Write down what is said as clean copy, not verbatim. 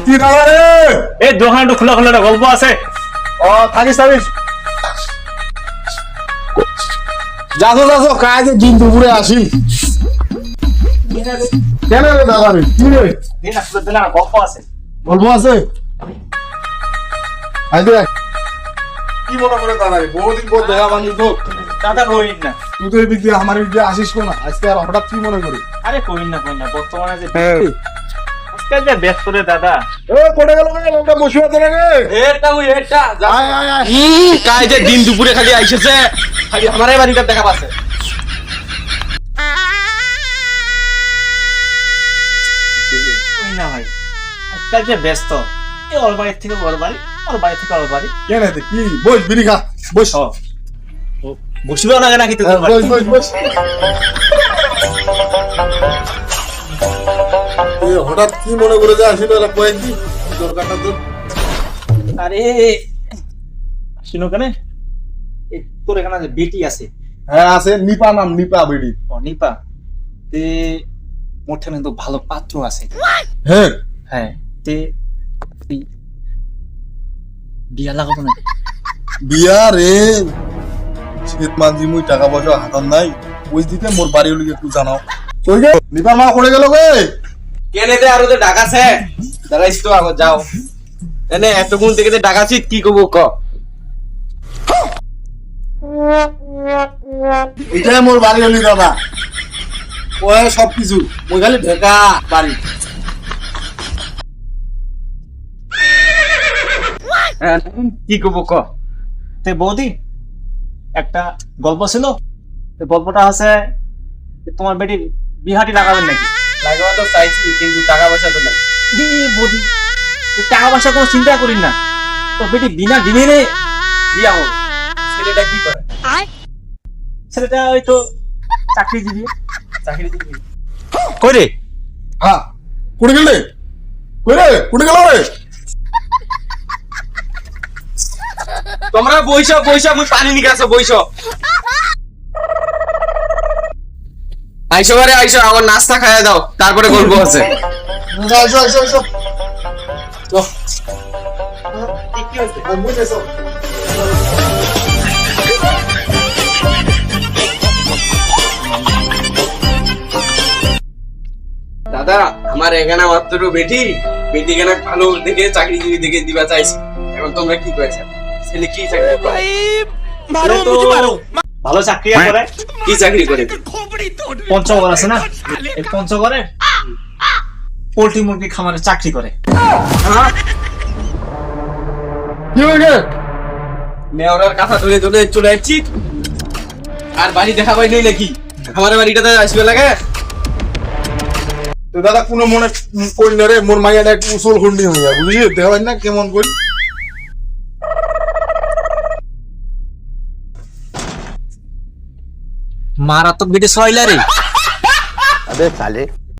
কি দাদা রে? এই দোকানটা খোলা খোলা গল্প আছে। থাকিস যাচ্ছ কাজ দিন দুপুরে আসি। কেন রে দাদা রে? কি রে গল্প আছে। গল্প আছে? কি মনে করে দাদা রে? বহুদিন পর দেখা মানি তো। দাদা কইন না। তুই তো এই দিক দিয়ে আমার দিক দিয়ে আসিস না। আজকে আর হঠাৎ কি মনে করি? আরে কইন না বর্তমানে যে আজকাল যে ব্যস্ত রে দাদা। কোটে গেল ওটা বসিয়ে দে রে। এটা আয় আয় আয়। কাজ যে দিন দুপুরে খালি আইসেছে, খালি আমারই বাড়িটা দেখা পাচ্ছে। কইন না ভাই, আজকাল যে ব্যস্ত। এই ওর বাড়ি থেকে ওর বাড়ি, ওর বাড়ি থেকে ওর বাড়ি। কেন রে কি? বস বিড়ি খা। বস। বসিবেও না নাকি তুই? বস বস বস। হঠাৎ কি মনে করে যে আসিল এরা কয়েকদিন দরকারটা তো। আরে শুনো কেন, তোর এখানে যে বেটি আছে। হ্যাঁ আছে, নিপা নাম, নিপা বেড়ি। নিপা তে মোর ঠানে তো ভালো পাত্র আছে। হ্যাঁ হ্যাঁ তে তুই বিয়া লাগাবো না? বিয়া রে শীত মাঝি মুই টাকা পয়সা হাতার নাই, বুঝ দিতে মোর বাড়ি হলে একটু জানাও। কই গে নিপা মা করে গেল গে? কেনে দে আরো তো ডাকাছে, দাঁড়াইস তো আগো যাও। এনে এতক্ষণ থেকে ডাকাছি, কি করবো ক? এটাই মোর বাড়ি হলি দাদা। ও সবকিছু ওই খালি ঢেকা বাড়ি। কি করবো ক? তে বৌদি একটা গল্প ছিল, গল্পটা আছে তোমার বেটি বিহাটি লাগাবেন নাকি? লাগাবা তো চাইছি, কিন্তু টাকা পয়সা তো নাই। বৌদি টাকা পয়সা কোনো চিন্তা করি না, তো বেটি বিনা ডিমেরে বিয়া হোক। ছেলেটা কি করে? ছেলেটা ওই তো চাকরিজীবী। চাকরিজীবী কই রে? হ্যাঁ কুড়ে গেলে? কই রে কুড়ে গেল রে? তোমরা বইসো মুই পানি নিকাছো বইসো। আইসো ঘরে আইসো, আমার নাস্তা খাইয়া দাও, তারপরে গল্প আছে। আইসো আইসো আইসো। কি হয়েছে? বুঝেছো? দাদা আমার এখানে মাত্র বেটি কেনা ভালো দেখে চাকরিজীবী দেখে দিবা চাইছি। এখন তোমরা কি করেছো? ছেলে কি চাকরি করে? ভালো চাকরি করে। কি চাকরি করে? পঞ্চগড় আছে না, এই পঞ্চগড়ে পোল্ট্রি মুরগি খামারে চাকরি করে। কি হয়েছে? মেয়রার কথা ধরে ধরে চলে যাচ্ছি, আর বাড়ি দেখা পাই নাই নাকি? আমার বাড়িটাতে আসবে লাগে। তো দাদা কোনো মনে করি না রে, মোর মাইয়াটা একটু উসল খুন্ডি হইয়া বুঝলি, দেখাই না কেমন করি। মারাত্মক বেটে সয়লা রে।